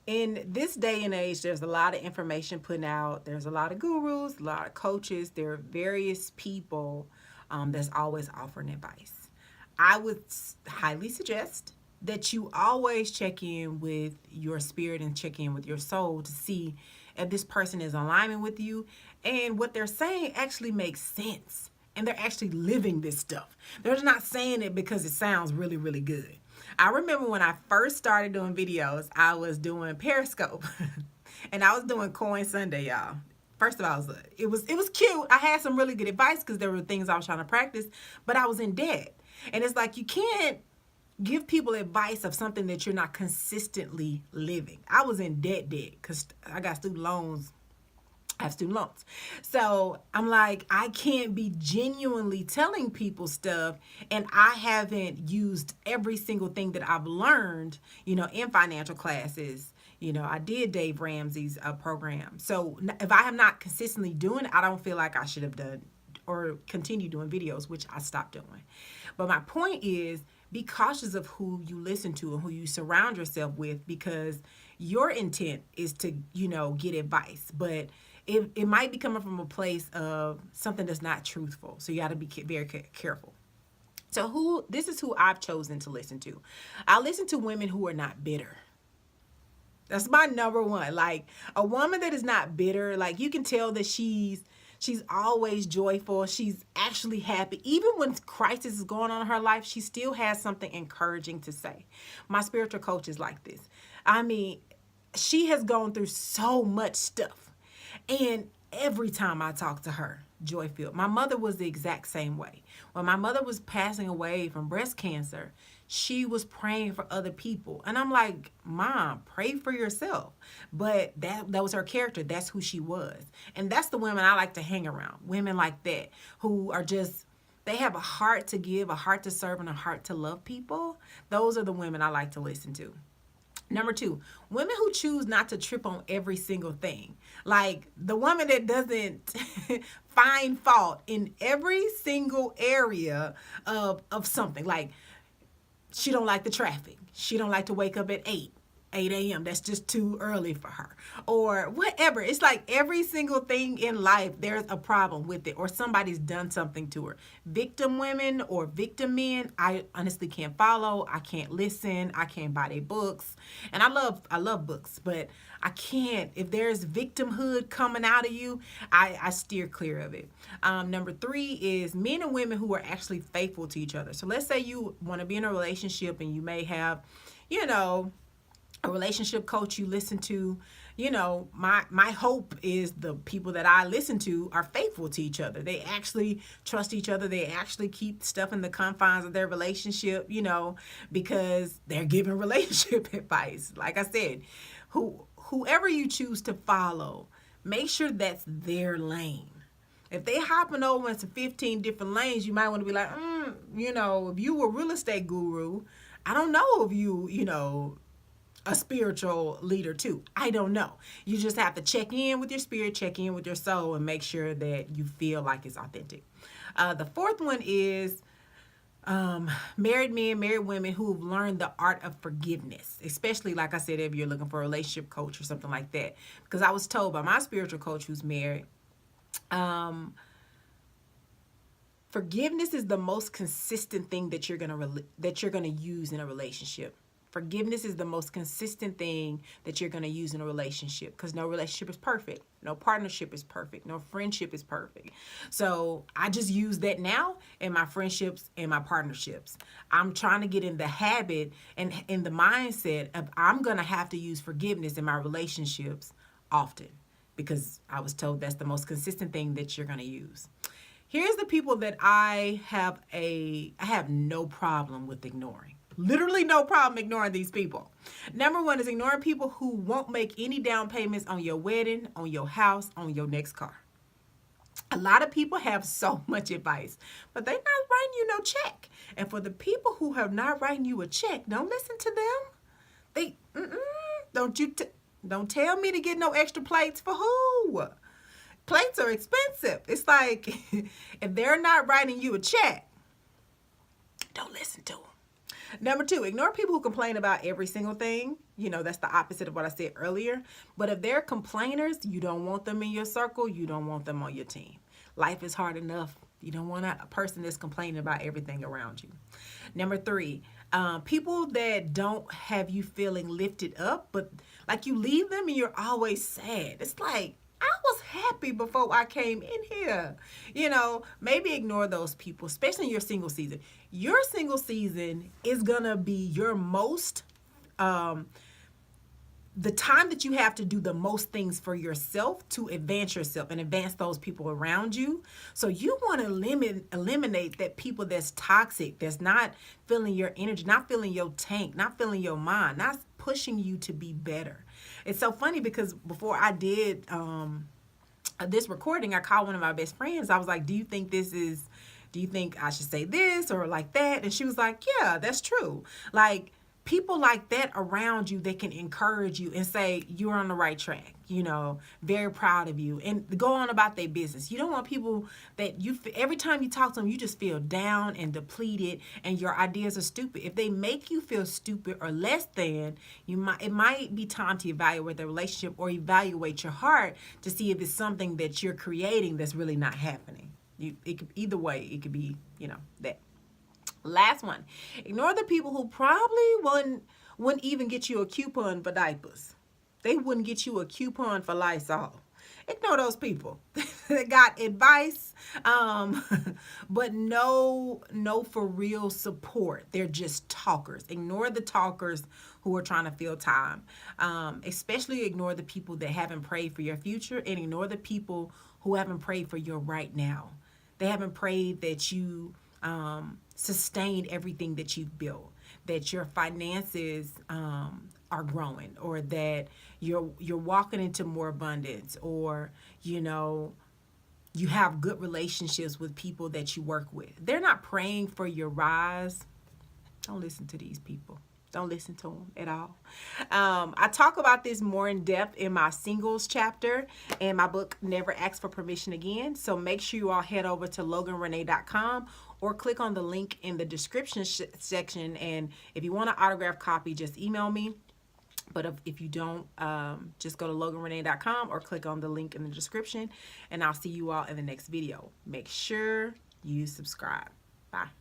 In this day and age, there's a lot of information put out. There's a lot of gurus, a lot of coaches. There are various people that's always offering advice. I would highly suggest that you always check in with your spirit and check in with your soul to see if this person is in alignment with you and what they're saying actually makes sense. And they're actually living this stuff. They're just not saying it because it sounds really, really good. I remember when I first started doing videos, I was doing Periscope and I was doing Coin Sunday, y'all. First of all, it was cute. I had some really good advice because there were things I was trying to practice, but I was in debt. And it's like you can't give people advice of something that you're not consistently living. I was in debt because I got student loans. I have student loans. So I'm like, I can't be genuinely telling people stuff and I haven't used every single thing that I've learned, in financial classes. I did Dave Ramsey's program. So if I am not consistently doing it, I don't feel like I should have done or continue doing videos, which I stopped doing. But my point is, be cautious of who you listen to and who you surround yourself with, because your intent is to, get advice. But it might be coming from a place of something that's not truthful. So you got to be very careful. So this is who I've chosen to listen to. I listen to women who are not bitter. That's my number one. Like a woman that is not bitter, like you can tell that she's always joyful. She's actually happy. Even when crisis is going on in her life, she still has something encouraging to say. My spiritual coach is like this. I mean, she has gone through so much stuff. And every time I talk to her, joy filled. My mother was the exact same way. When my mother was passing away from breast cancer, she was praying for other people. And I'm like, Mom, pray for yourself. But that was her character. That's who she was. And that's the women I like to hang around. Women like that who are just, they have a heart to give, a heart to serve, and a heart to love people. Those are the women I like to listen to. Number 2, women who choose not to trip on every single thing. Like the woman that doesn't find fault in every single area of something. Like she don't like the traffic. She don't like to wake up at 8 a.m. That's just too early for her. Or whatever. It's like every single thing in life, there's a problem with it or somebody's done something to her. Victim women or victim men, I honestly can't follow. I can't listen. I can't buy their books. And I love books, but I can't. If there's victimhood coming out of you, I steer clear of it. Number 3 is men and women who are actually faithful to each other. So let's say you want to be in a relationship and you may have, a relationship coach you listen to. My hope is the people that I listen to are faithful to each other. They actually trust each other. They actually keep stuff in the confines of their relationship, because they're giving relationship advice. Like I said, whoever you choose to follow, make sure that's their lane. If they hopping over into 15 different lanes, you might want to be like, if you were a real estate guru, I don't know if you, a spiritual leader too. I don't know. You just have to check in with your spirit, check in with your soul, and make sure that you feel like it's authentic. The 4th one is married men, married women who've learned the art of forgiveness, especially, like I said, if you're looking for a relationship coach or something like that. Because I was told by my spiritual coach who's married, forgiveness is the most consistent thing that you're gonna use in a relationship. Forgiveness is the most consistent thing that you're going to use in a relationship, because no relationship is perfect. No partnership is perfect. No friendship is perfect. So I just use that now in my friendships and my partnerships. I'm trying to get in the habit and in the mindset of I'm going to have to use forgiveness in my relationships often, because I was told that's the most consistent thing that you're going to use. Here's the people that I have no problem with ignoring. Literally no problem ignoring these people. Number 1 is ignoring people who won't make any down payments on your wedding, on your house, on your next car. A lot of people have so much advice, but they're not writing you no check. And for the people who have not writing you a check, don't listen to them. Don't tell me to get no extra plates for who? Plates are expensive. It's like if they're not writing you a check, don't listen to them. Number two, ignore people who complain about every single thing. You know, that's the opposite of what I said earlier. But if they're complainers, you don't want them in your circle. You don't want them on your team. Life is hard enough. You don't want a person that's complaining about everything around you. Number three, people that don't have you feeling lifted up, but like you leave them and you're always sad. It's like, I was happy before I came in here. You know, maybe ignore those people, especially in your single season. Your single season is going to be your most, the time that you have to do the most things for yourself to advance yourself and advance those people around you. So you want to eliminate that people that's toxic, that's not feeling your energy, not feeling your tank, not feeling your mind, not pushing you to be better. It's so funny because before I did this recording, I called one of my best friends. I was like, do you think I should say this or like that? And she was like, yeah, that's true. Like, people like that around you, they can encourage you and say you're on the right track, you know, very proud of you, and go on about their business. You don't want people that every time you talk to them, you just feel down and depleted and your ideas are stupid. If they make you feel stupid or less than, it might be time to evaluate the relationship or evaluate your heart to see if it's something that you're creating that's really not happening. Either way, it could be, you know, that. Last one, ignore the people who probably wouldn't even get you a coupon for diapers. They wouldn't get you a coupon for Lysol. Ignore those people. They got advice, but no for real support. They're just talkers. Ignore the talkers who are trying to fill time. Especially ignore the people that haven't prayed for your future, and ignore the people who haven't prayed for your right now. They haven't prayed that you sustain everything that you've built, that your finances are growing, or that you're walking into more abundance, or you know, you have good relationships with people that you work with. They're not praying for your rise. Don't listen to these people. Don't listen to them at all. I talk about this more in depth in my singles chapter in my book, Never Ask for Permission Again. So make sure you all head over to loganrenee.com or click on the link in the description section. And if you want an autographed copy, just email me. But if you don't, just go to loganrenee.com or click on the link in the description. And I'll see you all in the next video. Make sure you subscribe. Bye.